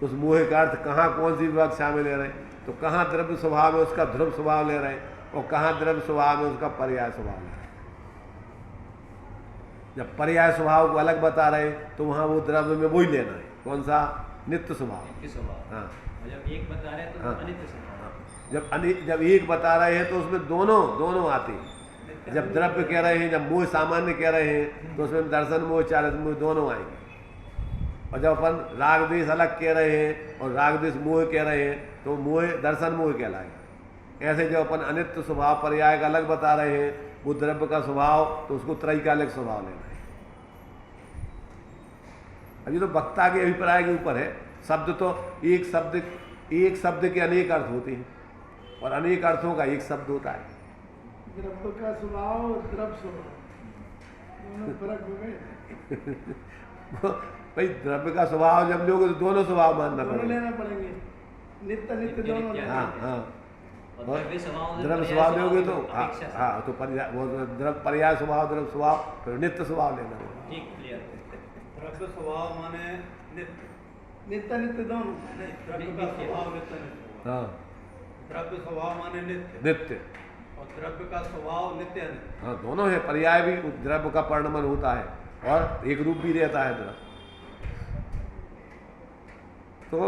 तो उस मोह का अर्थ कहाँ कौन सी विवक्षा में ले रहे हैं, तो कहाँ द्रव्य स्वभाव में उसका ध्रुव स्वभाव ले रहे हैं और कहाँ द्रव्य स्वभाव में उसका पर्याय स्वभाव ले रहे हैं। जब पर्याय स्वभाव को अलग बता रहे तो वहाँ वो द्रव्य में वही लेना है, कौन सा, नित्य स्वभाव। नित्य स्वभाव। हाँ, जब एक बता रहे हैं तो हाँ, अनित्य स्वभाव। जब एक बता रहे हैं तो उसमें दोनों आते हैं। जब द्रव्य कह रहे हैं, जब मोह सामान्य कह रहे हैं तो उसमें दर्शन मोह चारित्र मोह दोनों आएंगे। और जब अपन राग द्वेष अलग कह रहे हैं और राग द्वेष मोह कह रहे हैं तो मोह दर्शन मोह कहलाएगा। ऐसे जब अपन अनित्य स्वभाव पर्याय का अलग बता रहे हैं, वो द्रव्य का स्वभाव तो उसको त्रैकालिक स्वभाव लेना है। अभी तो वक्ता के अभिप्राय के ऊपर है। शब्द तो एक शब्द के अनेक अर्थ होते हैं और अनेक अर्थों का एक शब्द होता है। द्रव्य का स्वभाव और द्रव्य स्वभाव दोनों फर्क हो गए। भाई द्रव्य का स्वभाव जब लोगे तो दोनों स्वभाव मानना दोनों पड़ेगा। लेना पड़ेंगे, नित्य नित्य दोनों लेना। हाँ हाँ, और द्रव्य स्वभाव, द्रव्य स्वभाव लोगे तो अपेक्षा से। हाँ, तो पर्याय स्वभाव द्रव्य स्वभाव फिर नित्य स्वभाव लेना होगा। ठीक, क्लियर। द्रव्य स्वभाव माने नित्य, नित्य नित्य दोनों। नहीं, द्रव्य का स्वभाव नित्य नित्य। हाँ, द्रव्य स्वभाव माने नित्य नित्य, और द्रव्य का स्वभाव नित्य अनित्य। हाँ दोनों है। पर्याय भी द्रव्य का परिणमन होता है और एक रूप भी रहता है द्रव्य। तो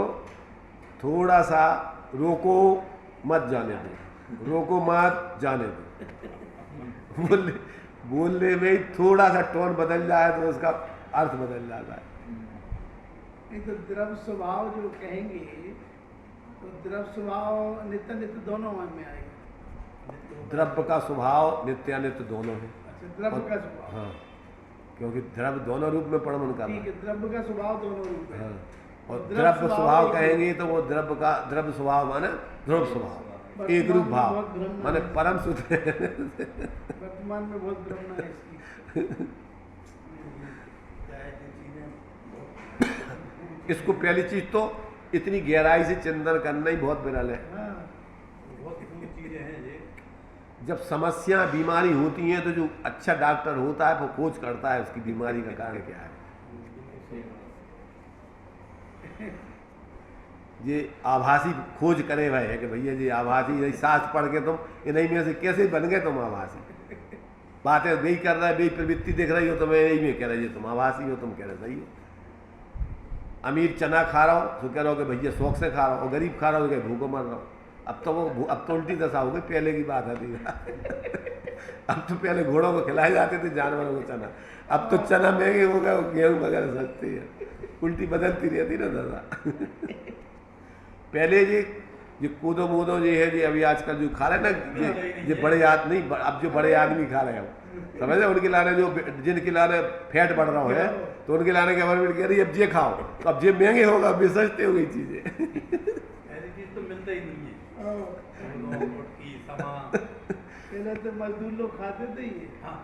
थोड़ा सा रोको मत जाने दो, रोको मत जाने दो। बोलने में ही थोड़ा सा टोन बदल जाए तो उसका अर्थ बदल जाता है। नहीं तो द्रव्य स्वभाव जो कहेंगे तो द्रव्य स्वभाव नित्य नित्य दोनों में आएगा। द्रव्य का स्वभाव नित्य अनित्य दोनों है। अच्छा, द्रव्य का स्वभाव, हाँ, क्योंकि द्रव्य दोनों रूप में परिणमन कर रहा ठीक है। है, द्रव्य का स्वभाव दोनों रूप है। हाँ, और द्रव्य द्रव्य स्वभाव स्वभाव एक कहेंगे तो वो द्रव्य स्वभाव माने ध्रुव स्वभाव, एक रूप भाव माने परम शुद्ध। वर्तमान में बहुत भ्रमण है इसकी। इसको पहली चीज तो इतनी गहराई से चिंतन करना ही बहुत विरल है। हाँ, बहुत दूर चीजें हैं ये। जब समस्या बीमारी होती है तो जो अच्छा डॉक्टर होता है वो खोज करता है उसकी बीमारी का कारण क्या है। ये आभासी खोज करे हुए है कि भैया जी आभासी शास्त्र पढ़ के तुम इन्हीं में से कैसे बन गए तुम आभासी। बातें वही कर रहे, वही प्रवृत्ति देख रही हो तो मैं यही में कह रही हो तुम आभासी हो, तुम कह रहे सही हो। अमीर चना खा रहा हो तो कह रहा हो कि भैया शौक से खा रहा हो, और गरीब खा रहा हो कि भूखों मर रहा हो। अब तो उल्टी दशा हो गई, पहले की बात है अब तो पहले घोड़ों को खिलाए जाते थे जानवरों को चना, अब तो चना महंगे हो गए, गेहूँ वगैरह सस्ती है, उल्टी बदलती रहती ना दशा पहले ये कूदो मूदो ये है जी, अभी आजकल जो खा रहे ना ये बड़े आदमी नहीं, अब जो बड़े आदमी खा रहे हैं समझ रहे, उनके लाने जो जिनके लाने फैट बढ़ रहा है तो उनके लाने गवर्नमेंट कह रही है अब ये खाओ, तो अब ये महंगे होगा, अब ये सस्ते हो गई चीजें ऐसी चीज तो मिलता ही नहीं है। रोटी सामान पहले तो मजदूर लोग खाते थे ये, हाँ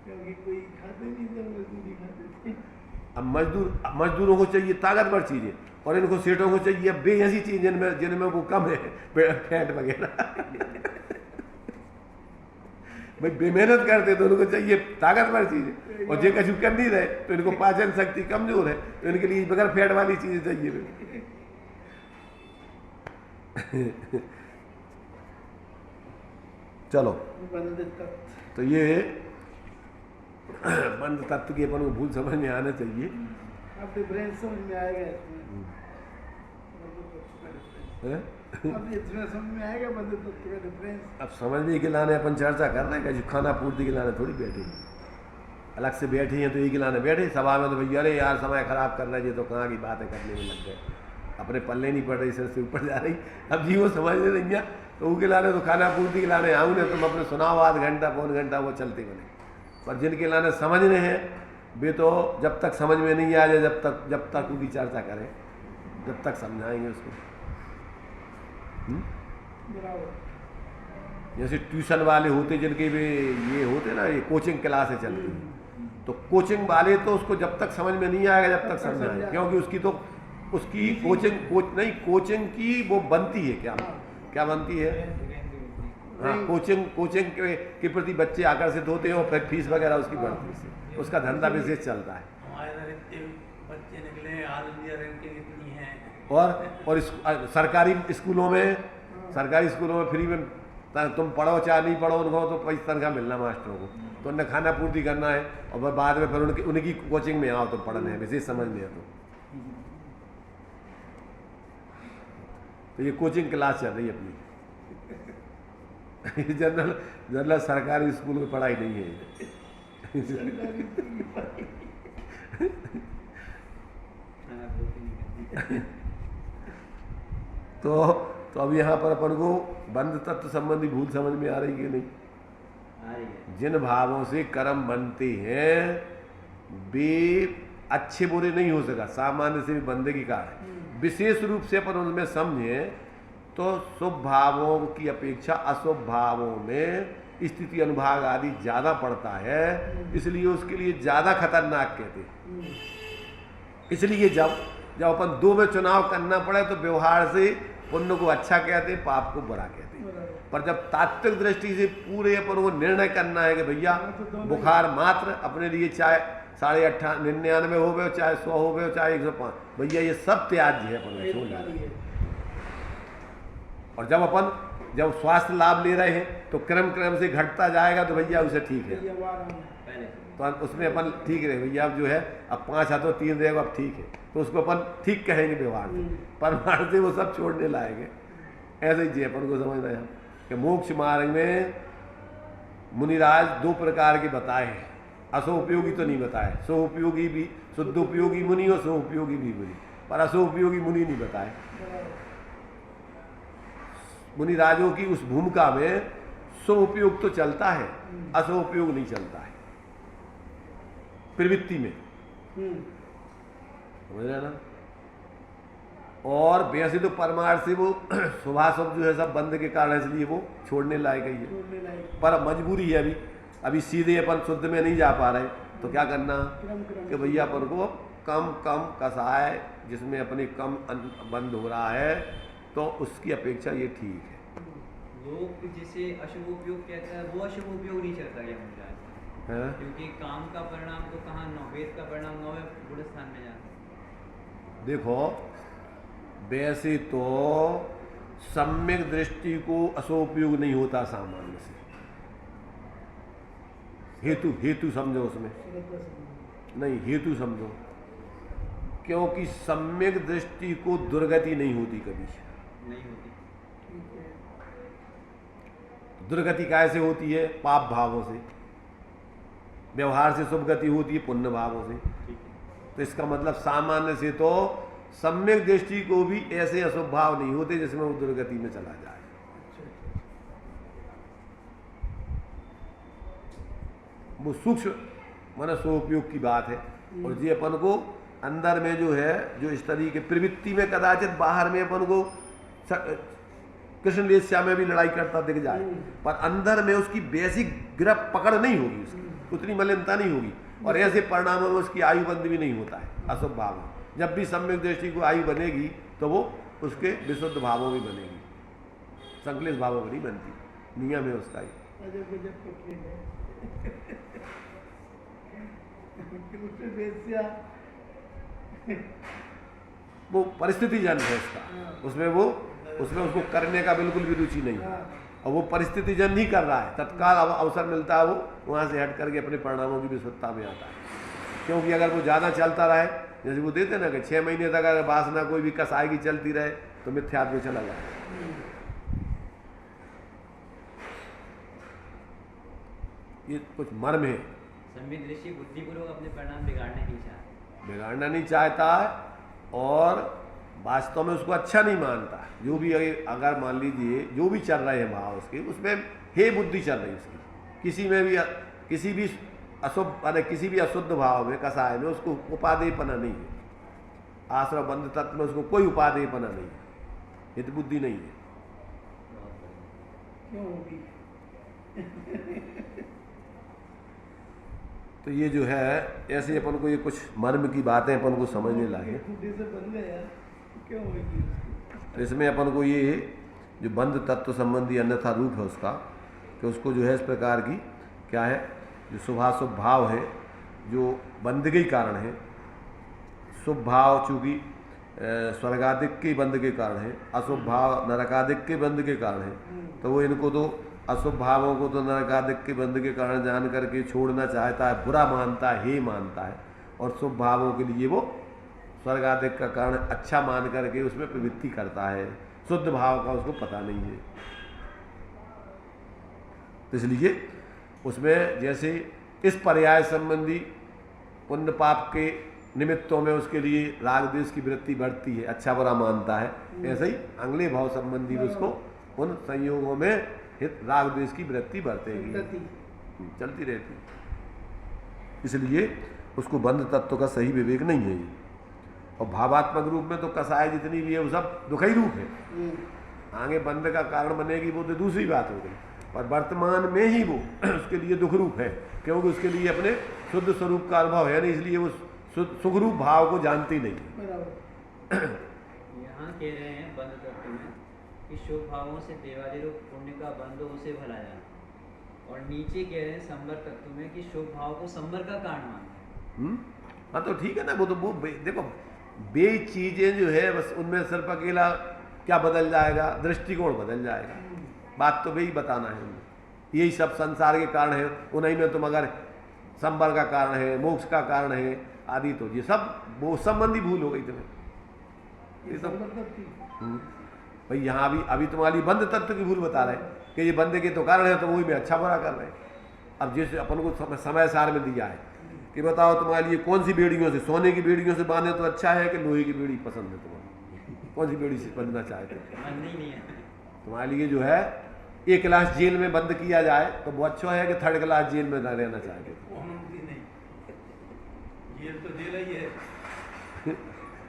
क्योंकि कोई खाते नहीं थे, मजदूरी खाते थे। अब मजदूरों को चाहिए ताकतवर चीजें, और इनको सेठों को चाहिए बेहसी चीज जिनमें वो कम है फैट वगैरह भाई बेमेहनत करते तो उनको चाहिए ताकतवर चीजें, और जो कछु कर नहीं रहे तो इनको पाचन शक्ति कमजोर है, तो इनके लिए बगैर फैट वाली चीजें चाहिए चलो बंद तत्व। तो ये बंद तत्व की अपन को भूल समझ में आना चाहिए। अब डिफरेंस समझ में आएगा इसमें, हैं? अब इसमें समझ में आएगा बंद तत्व का डिफरेंस। अब समझने के लाने अपन चर्चा कर रहे हैं कि खाना पूर्ति के लाने थोड़ी बैठे, अलग से बैठी हैं तो एक लाने बैठे सभा में, तो भैया अरे यार समय खराब कर रहे जी, तो कहाँ की बातें करने में लग गए, अपने पल्ले नहीं पड़ रही, सिर से ऊपर जा रही। अब जी वो समझने नहीं है तो वो के लाने तो खाना पूर्ति के लाने आऊँ ना, तुम अपने सुनाओ आध घंटा पौन घंटा वो चलते बने, पर जिनके लाने समझने हैं वे तो जब तक समझ में नहीं आ जाए जब तक उनकी चर्चा करें, जब तक समझाएंगे उसको। बराबर। जैसे ट्यूशन वाले होते जिनके भी ये होते ना, ये कोचिंग क्लासें चलती हैं, तो कोचिंग वाले तो उसको जब तक समझ में नहीं आएगा जब तक समझाएं, क्योंकि उसकी कोचिंग की वो बनती है क्या बनती है, हाँ कोचिंग के प्रति बच्चे आकर्षित होते हैं और फिर फीस वगैरह उसकी बढ़ती है, उसका धंधा विशेष चलता है। हमारे इधर इतने बच्चे निकले, ऑल इंडिया रैंकिंग इतनी है। और सरकारी स्कूलों में फ्री में तुम पढ़ो चाहे नहीं पढ़ो, उनको तो पैसा तनख्वाह मिलना मास्टरों को, तो उन्हें खाना पूर्ति करना है, और बाद में फिर उनकी कोचिंग में आओ तो पढ़ना है, विशेष समझ में है तो ये कोचिंग क्लास चल रही है अपनी जनरल सरकारी स्कूल में पढ़ाई नहीं है तो अब यहाँ पर अपन को बंध तत्व संबंधी भूल समझ में आ रही है नहीं? आ रही है। जिन भावों से कर्म बनते हैं वे अच्छे बुरे नहीं हो सका, सामान्य से भी बंदगी का है। विशेष रूप से अपन उनमें समझे तो शुभ भावों की अपेक्षा अशुभ भावों में स्थिति अनुभाग आदि ज्यादा पड़ता है, इसलिए उसके लिए ज्यादा खतरनाक कहते हैं। इसलिए जब अपन दो में चुनाव करना पड़े तो व्यवहार से पुण्य को अच्छा कहते, पाप को बुरा कहते। पर जब तात्विक दृष्टि से पूरे अपन को निर्णय करना है कि भैया बुखार मात्र अपने लिए चाहे 98.99 हो गए, चाहे 100 हो गए, चाहे 105, भैया ये सब त्याज्य है अपन छोड़ डाले। और जब स्वास्थ्य लाभ ले रहे हैं तो क्रम से घटता जाएगा तो भैया उसे ठीक है, तो उसमें अपन ठीक रहे भैया, अब जो है अब 5 हाथों 3 रहेगा, अब ठीक है, तो उसको अपन ठीक कहेंगे व्यवहार से, परमार्थ से वो सब छोड़ने लाएंगे। ऐसे ही जी अपन को समझना है कि मोक्ष मार्ग में मुनिराज 2 प्रकार के बताए हैं, असोपयोगी तो नहीं बताए, सोपयोगी भी, शुद्ध उपयोगी मुनि और सोपयोगी भी मुनि, पर असोपयोगी मुनि नहीं बताए। मुनिराजों की उस भूमिका में सोपयोग तो चलता है, असोपयोग नहीं चलता है प्रवृत्ति में, समझ रहे ना। और वैसे तो परमार्थ से वो शुभाशुभ जो है सब बंद के कारण, इसलिए वो छोड़ने लायक ही है, पर मजबूरी है अभी सीधे अपन शुद्ध में नहीं जा पा रहे, तो क्या करना कि भैया अपन को कम कसाय जिसमें अपने कम बंद हो रहा है तो उसकी अपेक्षा ये ठीक है। लोग जिसे अशुभ उपयोग कहता है वो अशुभ उपयोग नहीं चलता क्या मुझे, क्योंकि काम का परिणाम तो कहाँ वेद का परिणाम 9वें गुण स्थान में जाता है। देखो वैसे तो सम्यक दृष्टि को असोपयोग नहीं होता सामान्य से, हेतु समझो उसमें, नहीं, हेतु समझो, क्योंकि सम्यक दृष्टि को दुर्गति नहीं होती कभी। नहीं होती। ठीक है। दुर्गति कैसे होती है? पाप भावों से। व्यवहार से शुभ गति होती है पुण्य भावों से। ठीक है। तो इसका मतलब सामान्य से तो सम्यक दृष्टि को भी ऐसे अशुभ भाव नहीं होते जिसमें वो दुर्गति में चला जाए। वो सूक्ष्म माना स्वोपयोग की बात है। और ये अपन को अंदर में जो है, जो इस तरीके प्रवृत्ति में कदाचित बाहर में अपन को कृष्ण लेस्या में भी लड़ाई करता दिख जाए, पर अंदर में उसकी बेसिक गिरफ्त पकड़ नहीं होगी, उसकी उतनी मलिनता नहीं होगी, और ऐसे परिणामों में उसकी आयु बंद भी नहीं होता है अशुभ भाव में। जब भी सम्यक दृष्टि को आयु बनेगी तो वो उसके विशुद्ध भावों में बनेगी, संकलित भावों में नहीं बनती। नियम है उसका ही। वो परिस्थिति जन है उसका, उसमें उसको करने का बिल्कुल भी रुचि नहीं है, और वो परिस्थिति जन नहीं कर रहा है। तत्काल अवसर मिलता है वो वहाँ से हट करके अपने परिणामों की विशुद्धता में आता है। क्योंकि अगर वो ज़्यादा चलता रहे, जैसे वो देते ना कि 6 महीने तक अगर वासना कोई भी कसाई की चलती रहे तो मिथ्यात्व में चला जाए। ये कुछ मर्म है। सम्यक दृष्टि बुद्धिपूर्वक अपने परिणाम बिगाड़ना नहीं चाहता है, और वास्तव में उसको अच्छा नहीं मानता। जो भी अगर मान लीजिए जो भी चल रहे हैं भाव उसके, उसमें हे बुद्धि चल रही है उसकी, किसी भी अशुभ अरे किसी भी अशुद्ध भाव में कसाय में उसको उपादेयपना नहीं है। आश्रय बंध तत्व में उसको कोई उपादेयपना नहीं है, हित बुद्धि नहीं है। क्यों होगी? तो ये जो है ऐसे अपन को ये कुछ मर्म की बातें अपन को समझने लागे। क्यों होगी? तो इसमें अपन को ये जो बंध तत्व संबंधी अन्यथा रूप है उसका, कि उसको जो है इस प्रकार की क्या है, जो शुभाशुभ भाव है जो बंध के कारण है। शुभ भाव चूँकि स्वर्गादिक के बंध के कारण है, अशुभ भाव नरकादिक के बंध के कारण है, तो वो इनको तो अशुभ भावों को तो नरकादिक के बंध के कारण जान करके छोड़ना चाहता है, बुरा मानता है, हे मानता है, और शुभ भावों के लिए वो स्वर्गादिक का कारण अच्छा मान करके उसमें प्रवृत्ति करता है। शुद्ध भाव का उसको पता नहीं है। तो इसलिए उसमें जैसे इस पर्याय संबंधी पुण्य पाप के निमित्तों में उसके लिए राग द्वेष की वृत्ति बढ़ती है, अच्छा बुरा मानता है, ऐसे ही अगले भाव संबंधी उसको उन संयोगों में राग द्वेष की वृत्ति बढ़तेगी, चलती रहती। इसलिए उसको बंध तत्व का सही विवेक नहीं है ये। और भावात्मक रूप में तो कसाय जितनी भी है वो सब दुखी रूप है। आगे बंध का कारण बनेगी वो तो दूसरी बात हो गई, और वर्तमान में ही वो उसके लिए दुख रूप है, क्योंकि उसके लिए अपने शुद्ध स्वरूप का अनुभव है नहीं, इसलिए वो सुखरूप भाव को जानती नहीं है। यहाँ कह रहे हैं बंध तत्व में कि शुभ भावों से देवादी रूप पुण्य का बंध हो उसे भला जाना, और नीचे कह रहे हैं संवर तत्व में कि शुभ भाव को संवर का कारण मानना है। हाँ तो ठीक है ना, वो तो वो देखो बे चीजें जो है बस उनमें सिर्फ अकेला क्या बदल जाएगा, दृष्टिकोण बदल जाएगा। बात तो वही बताना है उन्हें, यही सब संसार के कारण है। उन्हीं में तुम अगर संवर का कारण है, मोक्ष का कारण है आदि, तो ये सब वो संबंधी भूल हो गई तुम्हें। ये सब भाई यहाँ भी अभी तुम्हारी बंध तत्व की भूल बता रहे हैं कि ये बंध के तो कारण है, तो वही में अच्छा बुरा कर रहे हैं। अब जैसे अपन को समय सार में दिया है कि बताओ तुम्हारे लिए कौन सी बेड़ियों से, सोने की बेड़ियों से बांधे तो अच्छा है कि लोहे की बेड़ी पसंद है तुम्हें, कौन सी बेड़ी से बंधना चाहते हो? तुम्हारे लिए जो है एक क्लास जेल में बंद किया जाए तो वो अच्छा है कि 3rd क्लास जेल में रहना चाहते हो?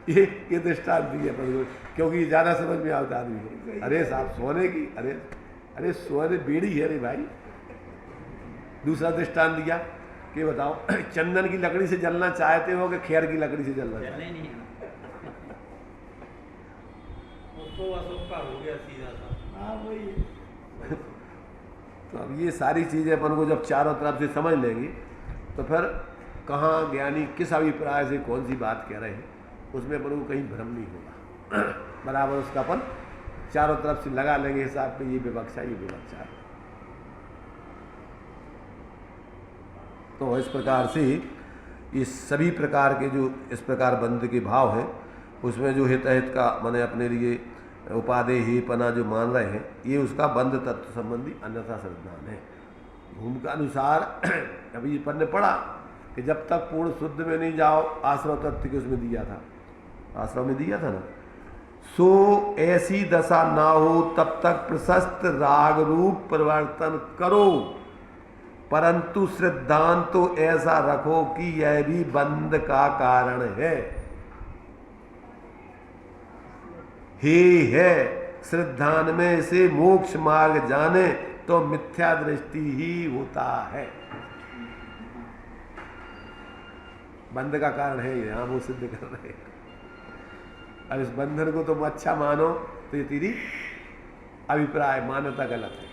ये दृष्टांत दी है क्योंकि ज़्यादा समझ में आता आदमी को। अरे साहब सोने की, अरे सोने बेड़ी है रे भाई। दूसरा दृष्टांत दिया कि बताओ चंदन की लकड़ी से जलना चाहते हो कि खैर की लकड़ी से जलना चाहते हो? तो अब ये सारी चीज़ें अपन को जब चारों तरफ से समझ लेंगी तो फिर कहाँ ज्ञानी किस अभिप्राय से कौन सी बात कह रहे हैं उसमें अपन को कहीं भ्रम नहीं होगा। बराबर उसका अपन चारों तरफ से लगा लेंगे हिसाब पे, ये विवक्षा ये विवक्षा है। तो इस प्रकार से ये सभी प्रकार के जो इस प्रकार बंध के भाव हैं उसमें जो हित अहित का माने अपने लिए उपादेय हेपना जो मान रहे हैं ये उसका बंध तत्व संबंधी अन्यथा श्रद्धान है। भूमिका अनुसार अभी अपन ने पढ़ा कि जब तक पूर्ण शुद्ध में नहीं जाओ आश्रव तत्व के उसमें दिया था, आश्रव में दिया था ना, सो ऐसी दशा ना हो तब तक प्रशस्त राग रूप परिवर्तन करो, परंतु श्रद्धांत तो ऐसा रखो कि यह भी बंध का कारण है। है श्रद्धान में से मोक्ष मार्ग जाने तो मिथ्या दृष्टि ही होता है। बंध का कारण है ये, हाँ वो सिद्ध कर रहे हैं। अब इस बंधन को तुम अच्छा मानो तो ये तेरी अभिप्राय मान्यता गलत है।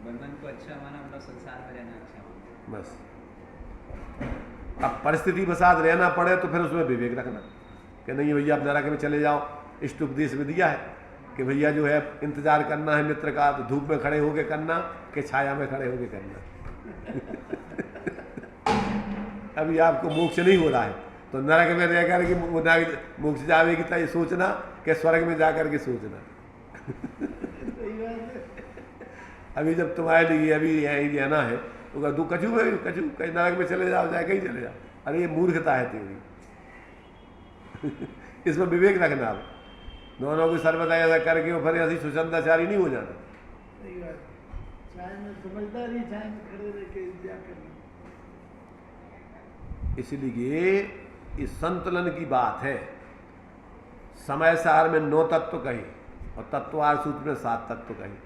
बंधन को अच्छा माना मतलब संसार में रहना अच्छा माना बस। अब परिस्थिति बसात रहना पड़े तो फिर उसमें विवेक रखना कि नहीं भैया आप नरक में चले जाओ। इष्ट उपदेश में दिया है कि भैया जो है इंतजार करना है मित्र का तो धूप में खड़े होके करना कि छाया में खड़े होके करना। अभी आपको मोक्ष नहीं हो रहा है तो नरक में रह कर के मोक्ष जावेगी तो ये सोचना कि स्वर्ग में जाकर के सोचना। अभी जब तुम्हारे लिए अभी यही रहना है तो तू कछू कहीं नरक में चले जाओ चाहे कहीं चले जाओ। अरे ये मूर्खता है तेरी। इसमें विवेक रखना। अब दोनों को सर्वदा ऐसा करके फिर ऐसी सुचंदाचारी नहीं हो जाना। सही बात। चाय में समझदारी, चाय में खड़े रह के इंतजार करना। इसलिए इस संतुलन की बात है। समय सार में 9 तत्व कहे और तत्वार सूत्र में 7 तत्व कहे।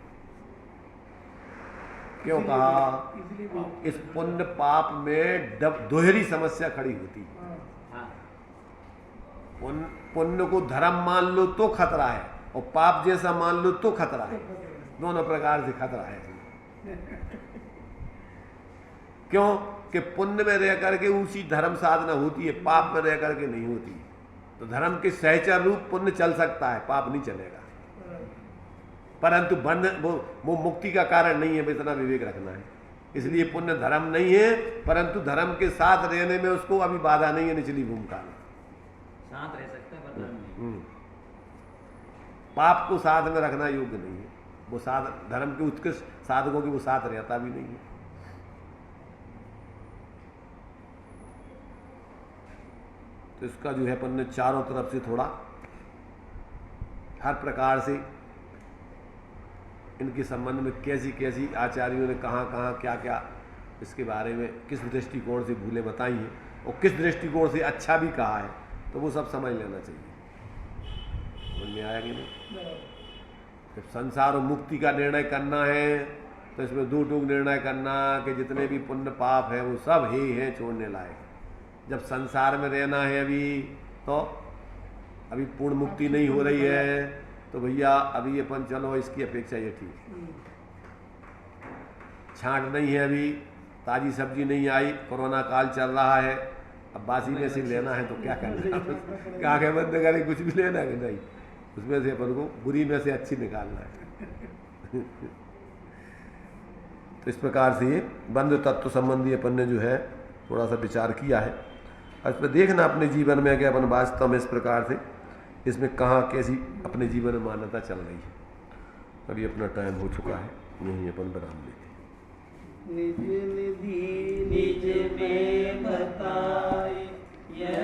क्यों कहा? इस पुण्य पाप में दोहरी समस्या खड़ी होती है। पुण्य को धर्म मान लो तो खतरा है और पाप जैसा मान लो तो खतरा है। दोनों प्रकार से खतरा है। क्यों कि पुण्य में रह करके ऊंची धर्म साधना होती है, पाप में रह करके नहीं होती। तो धर्म के सहचर रूप पुण्य चल सकता है, पाप नहीं चलेगा। परंतु बंध वो मुक्ति का कारण नहीं है, इतना विवेक रखना है। इसलिए पुण्य धर्म नहीं है, परंतु धर्म के साथ रहने में उसको अभी बाधा नहीं है। निचली भूमिका में साथ रह सकता है पर धर्म नहीं। पाप को साथ में रखना योग्य नहीं है। वो साथ धर्म के उत्कृष्ट साधकों के वो साथ रहता भी नहीं है। तो इसका जो है अपन ने चारों तरफ से थोड़ा हर प्रकार से इनके संबंध में कैसी कैसी आचार्यों ने कहाँ कहाँ क्या क्या इसके बारे में किस दृष्टिकोण से भूलें बताई हैं और किस दृष्टिकोण से अच्छा भी कहा है, तो वो सब समझ लेना चाहिए। समझ में आया कि नहीं? जब संसार और मुक्ति का निर्णय करना है तो इसमें 2 टूक निर्णय करना कि जितने भी पुण्य पाप हैं वो सब ही हैं छोड़ने लायक। जब संसार में रहना है तो अभी पूर्ण मुक्ति नहीं हो रही है तो भैया अभी अपन चलो इसकी अपेक्षा ये ठीक। छांट नहीं है, अभी ताज़ी सब्जी नहीं आई, कोरोना काल चल रहा है, अब बासी में से लेना है तो क्या करना है? क्या आंखें बंद करें, कुछ भी लेना है नहीं, उसमें से अपन को बुरी में से अच्छी निकालना है। तो इस प्रकार से ये बंध तत्व संबंधी अपन ने जो है थोड़ा सा विचार किया है। और इस पर देखना अपने जीवन में कि अपन वास्तव में इस प्रकार से इसमें कहाँ कैसी अपने जीवन में मान्यता चल रही है। अभी अपना टाइम हो चुका है, यहीं अपन विराम लेते हैं। निज निधि निज में बताए यह